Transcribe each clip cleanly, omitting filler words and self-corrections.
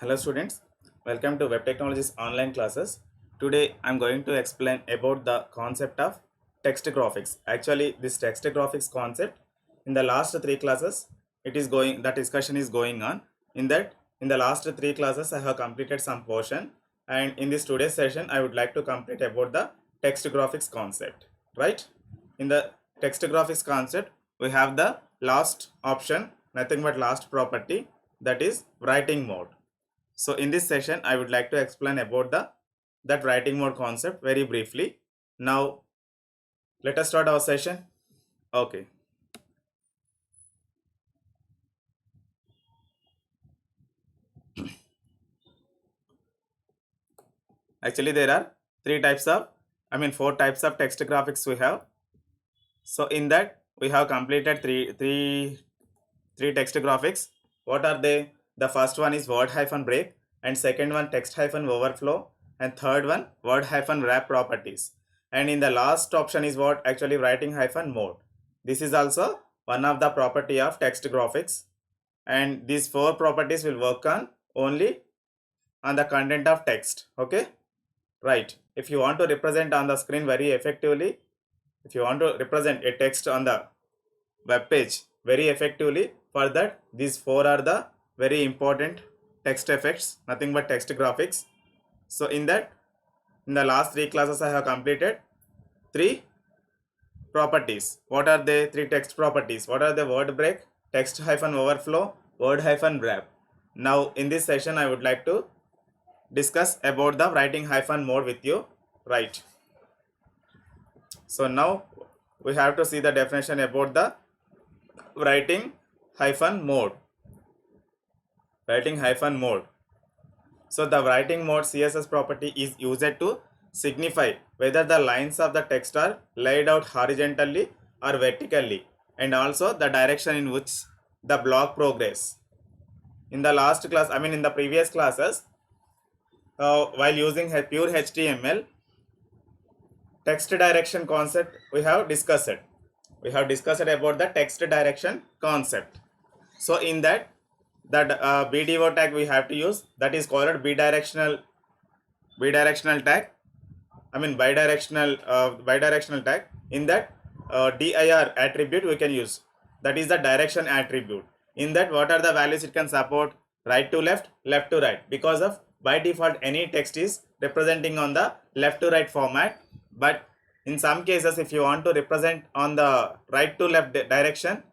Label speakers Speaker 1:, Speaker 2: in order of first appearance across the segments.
Speaker 1: Hello students, welcome to Web Technologies online classes. Today I am going to explain about the concept of text graphics. Actually this text graphics concept in the last three classes that discussion is going on. In the last three classes I have completed some portion, and in this today's session I would like to complete about the text graphics concept, right? In the text graphics concept we have the last option, nothing but last property, that is writing mode. So in this session, I would like to explain about that writing mode concept very briefly. Now, let us start our session. Okay. Actually, there are four types of text graphics we have. So in that, we have completed three text graphics. What are they? The first one is word hyphen break, and second one text hyphen overflow, and third one word hyphen wrap properties. And in the last option is what actually writing hyphen mode. This is also one of the property of text graphics, and these four properties will work on only on the content of text. Okay, right. If you want to represent on the screen very effectively, if you want to represent a text on the web page very effectively, for that these four are the very important text effects, nothing but text graphics. So in the last three classes I have completed three properties. What are the three text properties? What are the word break, text hyphen overflow, word hyphen wrap? Now in this session I would like to discuss about the writing hyphen mode with you, right? So now we have to see the definition about the writing hyphen mode. Writing hyphen mode. So the writing mode CSS property is used to signify whether the lines of the text are laid out horizontally or vertically, and also the direction in which the block progress. In the last class, in the previous classes, while using pure HTML, text direction concept we have discussed. We have discussed about the text direction concept. So in that BDO tag we have to use, that is called bidirectional tag. Bidirectional tag. In that dir attribute we can use, that is the direction attribute. In that, what are the values it can support? Right to left, left to right, because of by default any text is representing on the left to right format. But in some cases, if you want to represent on the right to left direction,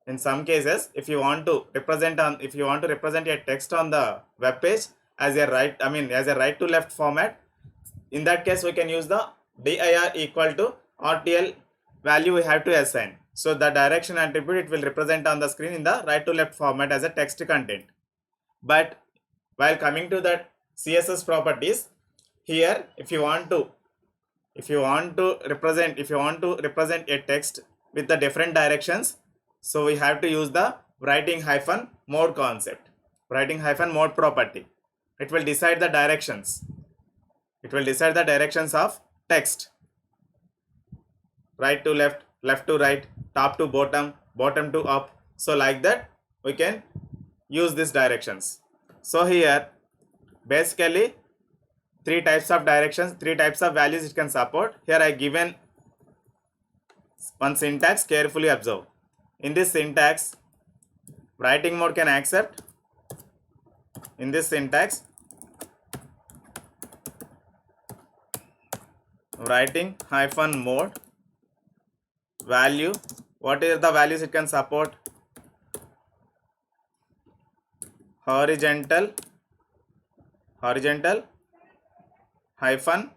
Speaker 1: in some cases if you want to represent a text on the web page as a right to left format, in that case we can use the dir equal to RTL value we have to assign. So the direction attribute, it will represent on the screen in the right to left format as a text content. But while coming to that CSS properties, here if you want to represent a text with the different directions, so we have to use the writing hyphen mode concept, writing hyphen mode property. It will decide the directions. It will decide the directions of text. Right to left, left to right, top to bottom, bottom to up. So like that we can use these directions. So here basically three types of directions, three types of values it can support. Here I given one syntax, carefully observe. In this syntax, writing mode can accept. In this syntax, writing hyphen mode value, what are the values it can support? Horizontal hyphen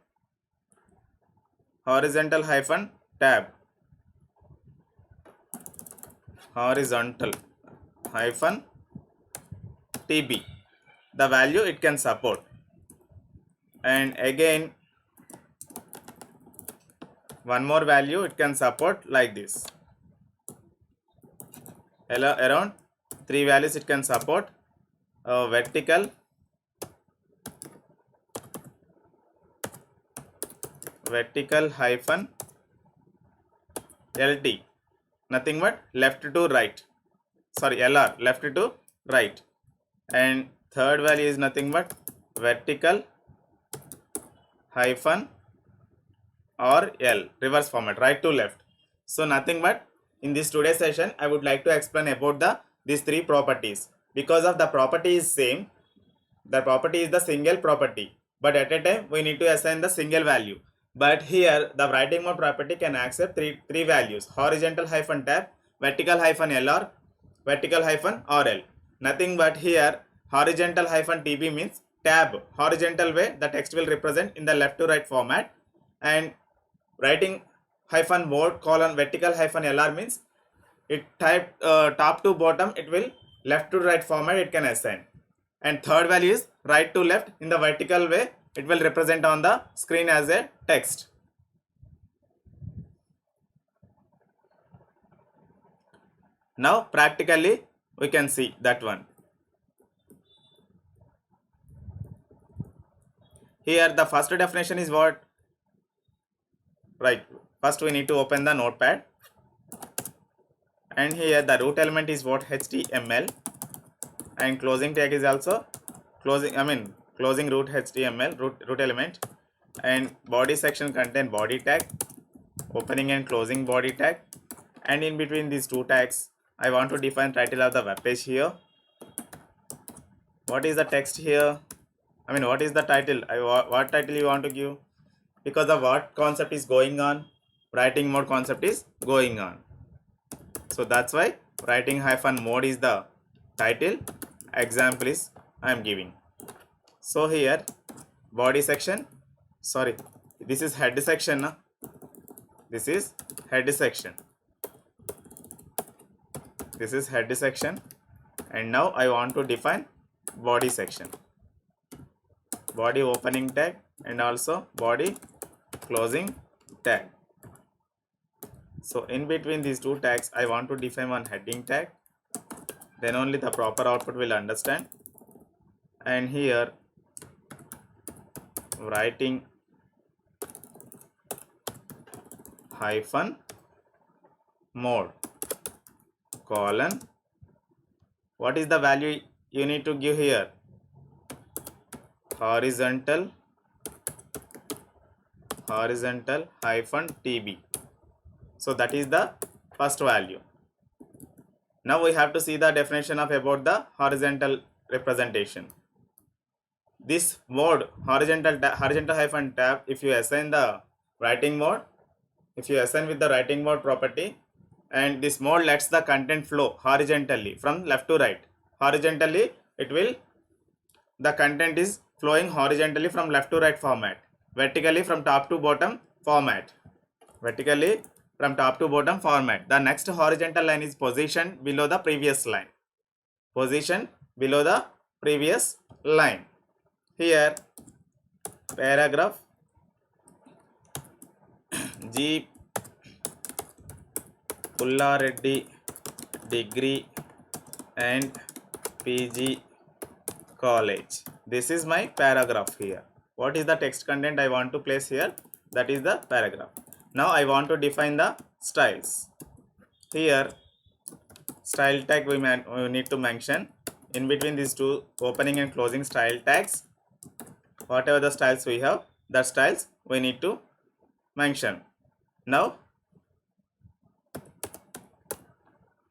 Speaker 1: tab, horizontal hyphen TB, the value it can support. And again one more value it can support like this. Around three values it can support. Vertical hyphen LT, nothing but left to right, LR, left to right. And third value is nothing but vertical hyphen or L, reverse format, right to left. So nothing but in this today's session I would like to explain about these three properties. Because of the property is same, the property is the single property, but at a time we need to assign the single value. But here the writing mode property can accept three values: horizontal hyphen tab, vertical hyphen L, or vertical hyphen RL. Nothing but here horizontal hyphen TB means tab, horizontal way the text will represent in the left to right format, and writing hyphen mode colon vertical hyphen LR means it type top to bottom, it will left to right format it can assign. And third value is right to left in the vertical way, it will represent on the screen as a text. Now practically we can see that one. Here the first definition is what? Right, first we need to open the notepad, and here the root element is what? HTML, and closing tag is also closing root HTML root element, and body section contain body tag, opening and closing body tag, and in between these two tags I want to define title of the web page here. What is the text here? What is the title? What title you want to give? Because of what concept is going on? Writing mode concept is going on. So that's why writing hyphen mode is the title. Example is I am giving. So here body section, sorry, this is head section. Na? This is head section. This is head section, and now I want to define body section. Body opening tag and also body closing tag. So in between these two tags I want to define one heading tag, then only the proper output will understand. And here writing hyphen mode colon, what is the value you need to give here? Horizontal hyphen TB. So that is the first value. Now we have to see the definition of about the horizontal representation. This mode horizontal hyphen tab, if you assign the writing mode, if you assign with the writing mode property, and this mode lets the content flow horizontally from left to right. Horizontally it will, the content is flowing horizontally from left to right format, vertically from top to bottom format, vertically from top to bottom format. The next horizontal line is positioned below the previous line, position below the previous line. Here paragraph G Pullareddy degree and PG college. This is my paragraph here. What is the text content I want to place here? That is the paragraph. Now I want to define the styles. Here style tag we need to mention. In between these two opening and closing style tags, whatever the styles we have, that styles we need to mention. Now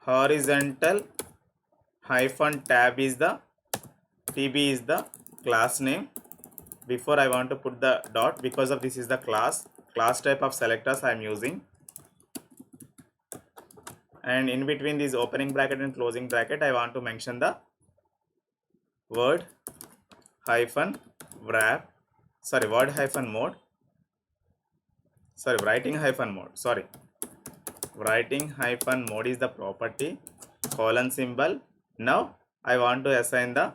Speaker 1: horizontal hyphen tab is the TB is the class name. Before I want to put the dot, because of this is the class type of selectors I am using. And in between this opening bracket and closing bracket I want to mention the word hyphen wrap, sorry, word hyphen mode, sorry, writing hyphen mode, sorry, writing hyphen mode is the property, colon symbol. Now I want to assign the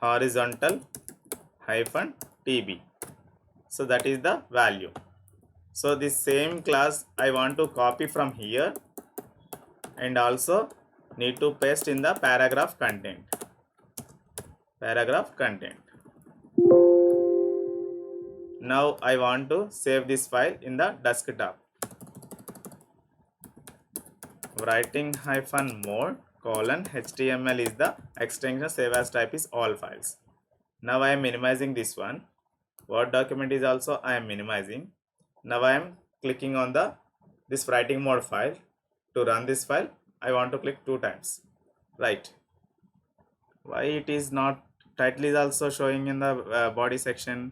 Speaker 1: horizontal hyphen TB. So that is the value. So this same class I want to copy from here and also need to paste in the paragraph content. Paragraph content. Now I want to save this file in the desktop. Writing hyphen mode colon HTML is the extension, save as type is all files. Now I am minimizing this one. Word document is also I am minimizing. Now I am clicking on the this writing mode file. To run this file, I want to click 2 times. Right. Why it is not? Title is also showing in the body section.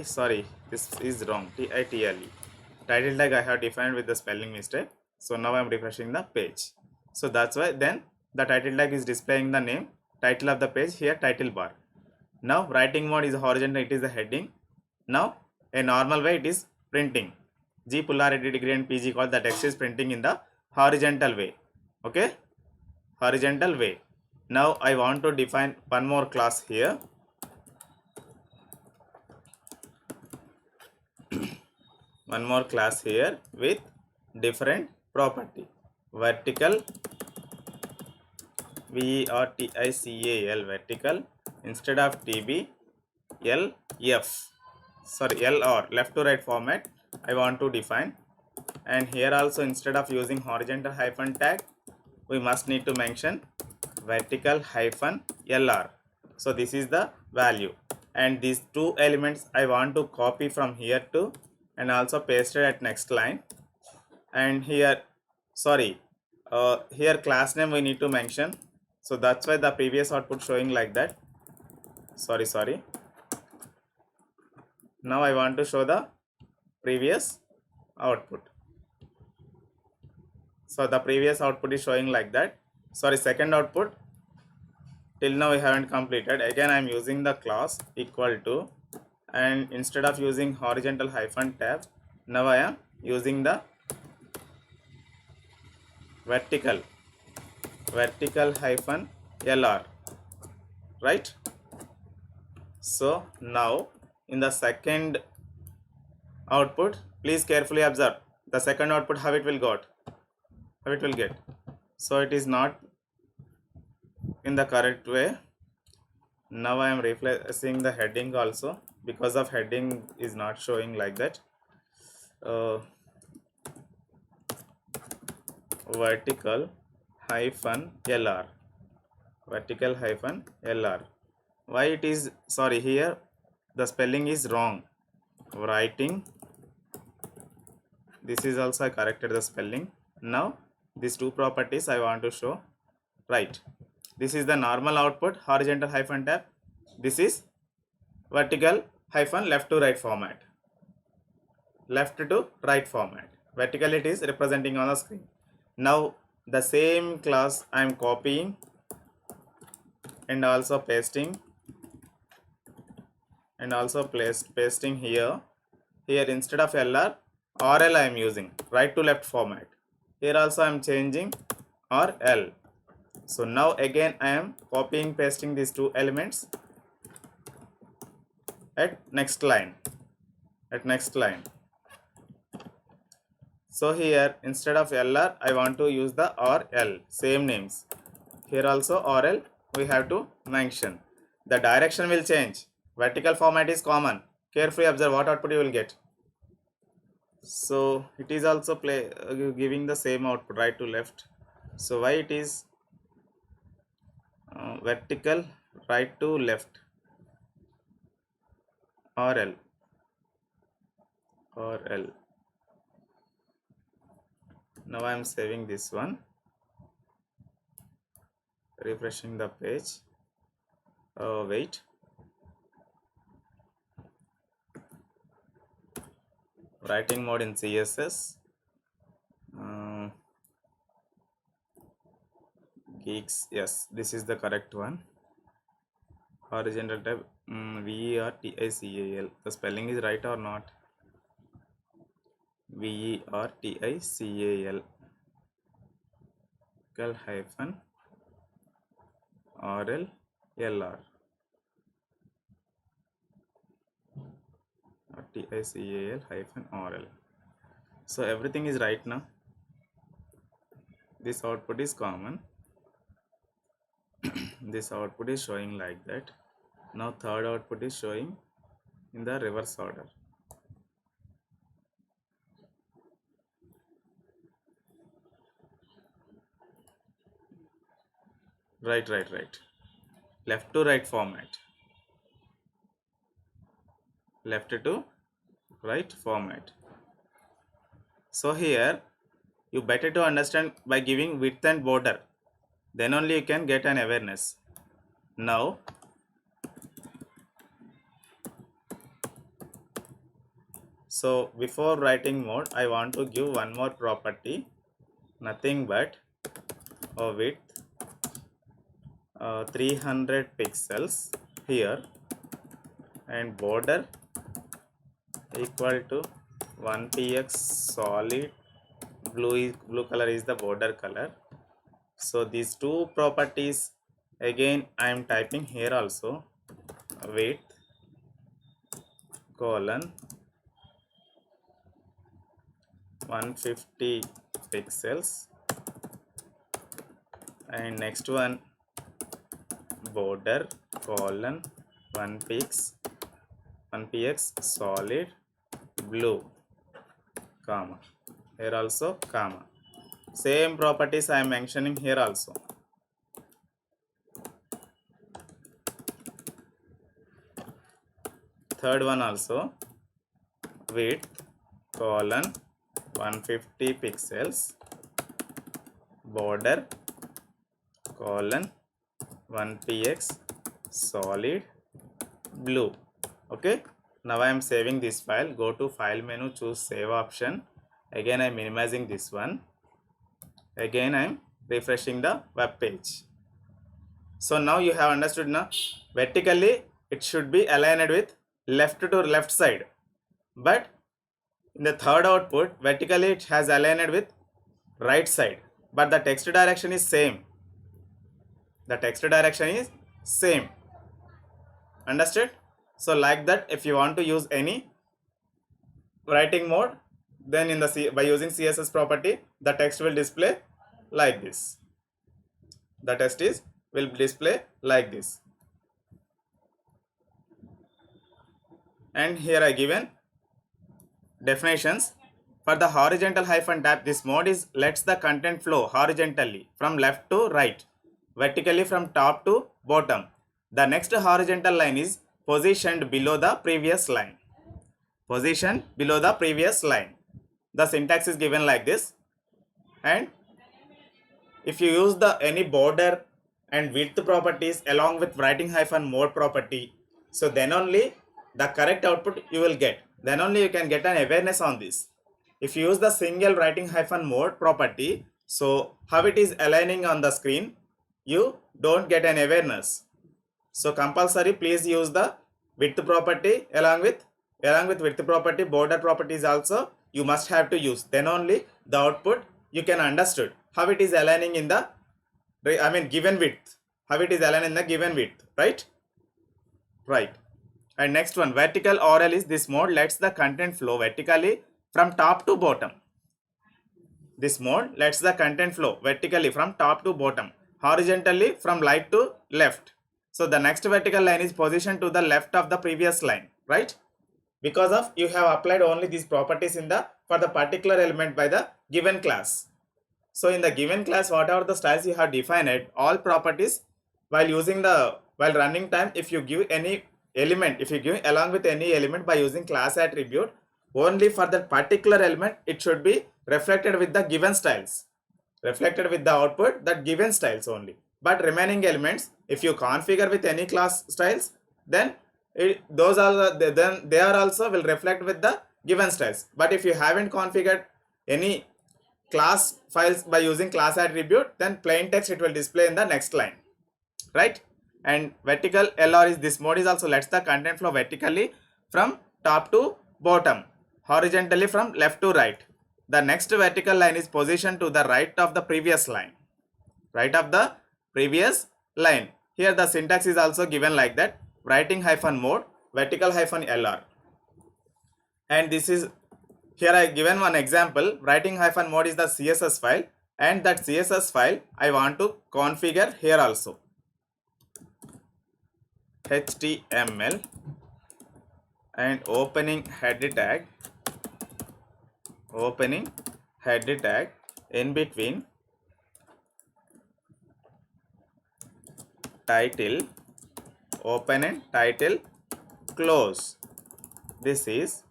Speaker 1: Sorry, this is wrong. TITLE. Title tag I have defined with the spelling mistake. So now I am refreshing the page. So that's why then the title tag is displaying the name, title of the page, here title bar. Now writing mode is horizontal, it is the heading. Now a normal way it is printing. G polarity degree and PG call, the text is printing in the horizontal way. Okay, horizontal way. Now I want to define one more class here. One more class here with different property. Vertical, vertical, vertical, instead of TB, LF, sorry, LR, left to right format I want to define. And here also, instead of using horizontal hyphen tag, we must need to mention vertical hyphen LR. So this is the value, and these 2 elements I want to copy from here to and also paste it at next line. And here, sorry, here class name we need to mention. So that's why the previous output showing like that. Sorry. Now I want to show the previous output. So the previous output is showing like that. Sorry, second output till now we haven't completed. Again I am using the class equal to, and instead of using horizontal hyphen tab, now I am using the vertical hyphen LR, right? So now in the second output, please carefully observe the second output, how it will get. So it is not in the correct way. Now I am replacing the heading also, because of heading is not showing like that. Vertical hyphen LR, vertical hyphen LR. Why it is, sorry, here the spelling is wrong. Writing, this is also I corrected the spelling. Now these 2 properties I want to show. Right, this is the normal output, horizontal hyphen tab. This is vertical hyphen left to right format. Left to right format. Vertical it is representing on the screen. Now the same class I am copying and also pasting, and also pasting here. Here instead of LR, RL I am using, right to left format. Here also I am changing RL. So now again I am copying pasting these 2 elements at next line. So here instead of LR I want to use the RL, same names. Here also RL we have to mention. The direction will change. Vertical format is common. Carefully observe what output you will get. So it is also giving the same output, right to left. So why it is vertical right to left, RL. Now I am saving this one, refreshing the page. Wait, writing mode in CSS, geeks, yes, this is the correct one. Horizontal tab, VERTICAL, the spelling is right or not? VERTICAL hyphen RL LR, TICAL hyphen RL. So everything is right now. This output is common. This output is showing like that. Now third output is showing in the reverse order. right, right, right. Left to right format. Left to right format. So here you better to understand by giving width and border. Then only you can get an awareness. Now so before writing mode, I want to give one more property, nothing but a width 300 pixels here and border equal to 1px solid blue color is the border color. So these two properties again I am typing here also, width colon 150 pixels and next one border colon 1px solid blue comma, here also comma. Same properties I am mentioning here also. Third one also, width colon 150 pixels, border colon 1px solid blue. Okay, now I am saving this file. Go to file menu, choose save option. Again I am minimizing this one. Again I am refreshing the web page. So now you have understood now. Vertically it should be aligned with left to left side, but in the third output vertically it has aligned with right side, but the text direction is same. The text direction is same. Understood? So like that, if you want to use any writing mode, then in the by using CSS property, the text will display like this. The text will display like this. And here I given definitions. For the horizontal hyphen tab, this mode is lets the content flow horizontally from left to right, vertically from top to bottom. The next horizontal line is positioned below the previous line. Positioned below the previous line. The syntax is given like this. And if you use the any border and width properties along with writing hyphen mode property, so then only the correct output you will get. Then only you can get an awareness on this. If you use the single writing hyphen mode property, so how it is aligning on the screen, you don't get an awareness. So compulsory please use the width property along with width property, border properties also you must have to use. Then only the output you can understood how it is aligning in the given width, how it is aligned in the given width, right? Right. And next one, vertical ORL is this mode lets the content flow vertically from top to bottom. This mode lets the content flow vertically from top to bottom, horizontally from right to left. So the next vertical line is positioned to the left of the previous line, right? Because of you have applied only these properties in the for the particular element by the given class. So in the given class, whatever the styles you have defined, all properties while running time, if you give any element, if you give along with any element by using class attribute, only for that particular element, it should be reflected with the given styles. Reflected with the output that given styles only. But remaining elements, if you configure with any class styles, then those are then they are also will reflect with the given styles. But if you haven't configured any class files by using class attribute, then plain text it will display in the next line, right? And vertical LR is this mode is also lets the content flow vertically from top to bottom, horizontally from left to right. The next vertical line is positioned to the right of the previous line, right of the previous line. Here the syntax is also given like that, writing hyphen mode vertical hyphen LR. And this is here I given one example. Writing hyphen mode is the CSS file, and that CSS file I want to configure here also. HTML and opening head tag in between title, open and title, close. This is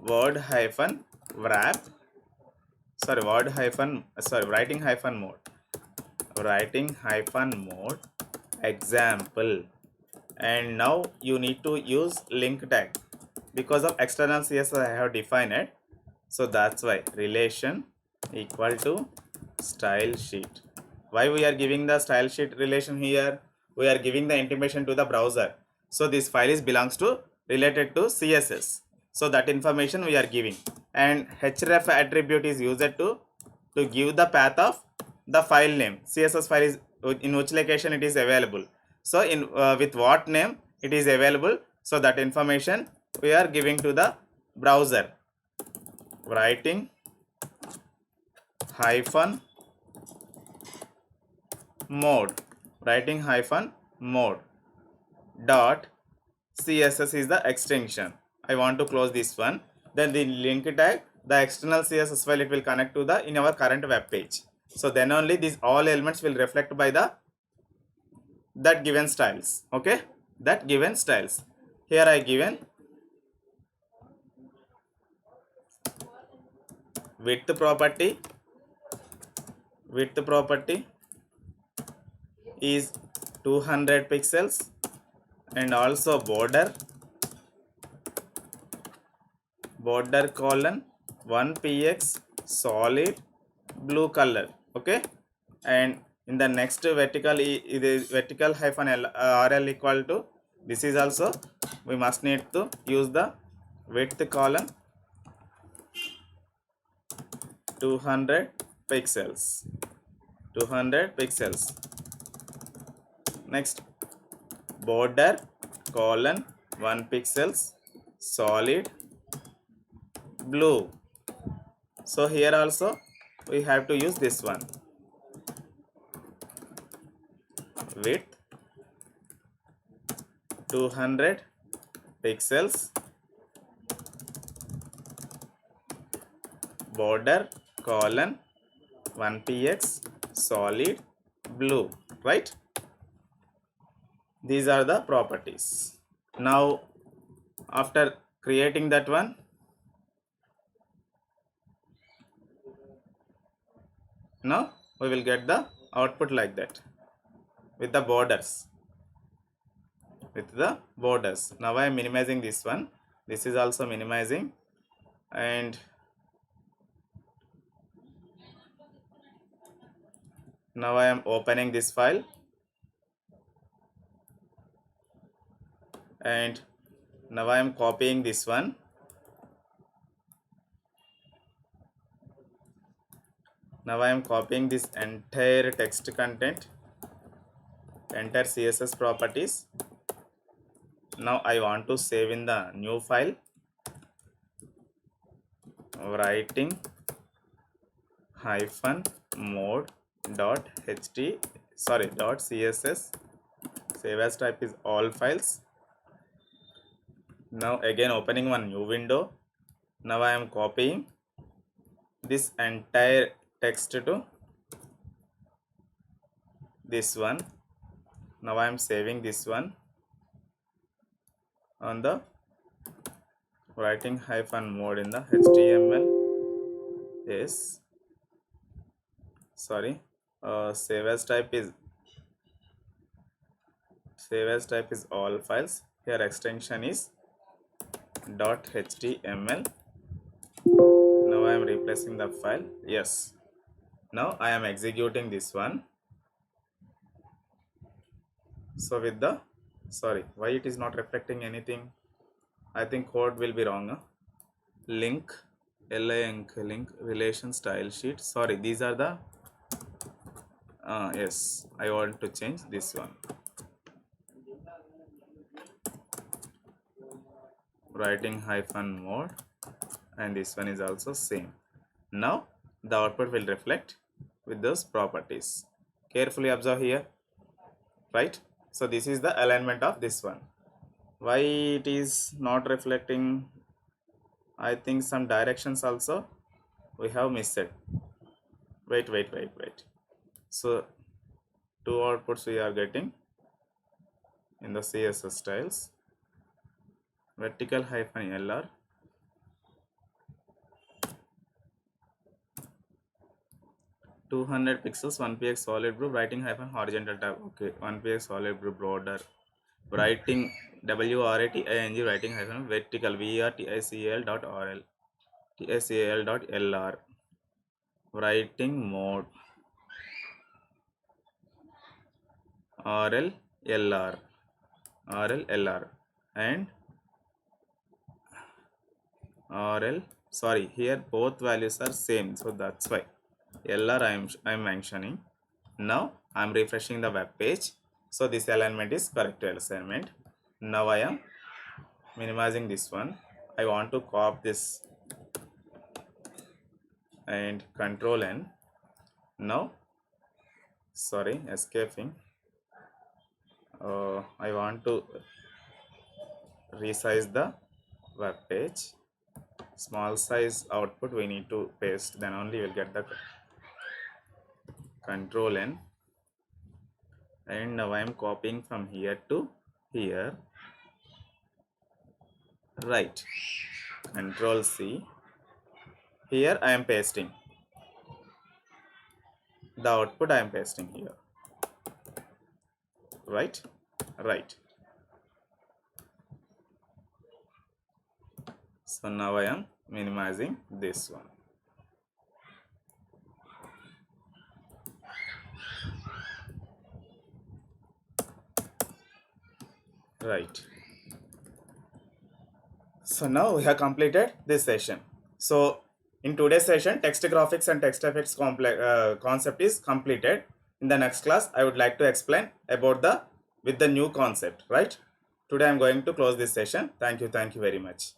Speaker 1: word hyphen wrap, writing hyphen mode example. And now you need to use link tag because of external CSS I have defined it. So that's why relation equal to style sheet. Why we are giving the style sheet relation here? We are giving the intimation to the browser. So this file is belongs to related to CSS. So that information we are giving. And href attribute is used to give the path of the file name. CSS file is in which location it is available. So in with what name it is available. So that information we are giving to the browser. Writing hyphen mode dot CSS is the extension. I want to close this one. Then the link tag, the external CSS file, it will connect to the in our current web page. So then only these all elements will reflect by the that given styles. Okay, that given styles. Here I given width property is 200 pixels, and also border colon 1px solid blue color. Okay, and in the next vertical it is vertical hyphen rl equal to, this is also we must need to use the width column 200 pixels. Next border colon 1 pixels solid blue. So here also we have to use this one, width 200 pixels, border colon 1px solid blue, right? These are the properties. Now after creating that one, now we will get the output like that with the borders. Now I am minimizing this one. This is also minimizing, and now I am opening this file, and now I am copying this one. Now I am copying this entire text content, entire CSS properties. Now I want to save in the new file, writing hyphen mode dot css. Save as type is all files. Now again opening one new window. Now I am copying this entire text to this one. Now I am saving this one on the writing hyphen mode in the HTML. Yes, sorry, save as type is all files. Here extension is .html. Now I am replacing the file. Yes, now I am executing this one. So with the, sorry, why it is not reflecting anything? I think code will be wrong. Link relation style sheet. Sorry, these are the yes, I want to change this one. Writing hyphen mode, and this one is also same. Now the output will reflect with those properties. Carefully observe here, right? So this is the alignment of this one. Why it is not reflecting? I think some directions also we have missed. Wait. So two outputs we are getting. in the CSS styles, vertical hyphen LR, (200 pixels, 1px solid blue, writing hyphen horizontal tab. Okay, 1px solid blue border, writing WRATING, writing hyphen vertical VRTICAL dot RL, TICAL dot LR, writing mode RL LR, RL LR, and RL, sorry, here both values are same, so that's why LR I'm mentioning. Now I'm refreshing the web page, so this alignment is correct alignment. Now I am minimizing this one. I want to copy this and Control N. Now, sorry, escaping. I want to resize the web page. Small size output we need to paste, then only you'll get the Control N. And now I am copying from here to here. Right. Control C. Here I am pasting. The output I am pasting here. Right. So now I am minimizing this one. Right. So now we have completed this session. So in today's session, text graphics and text effects concept is completed. In the next class, I would like to explain about the new concept. Right. Today I am going to close this session. Thank you very much.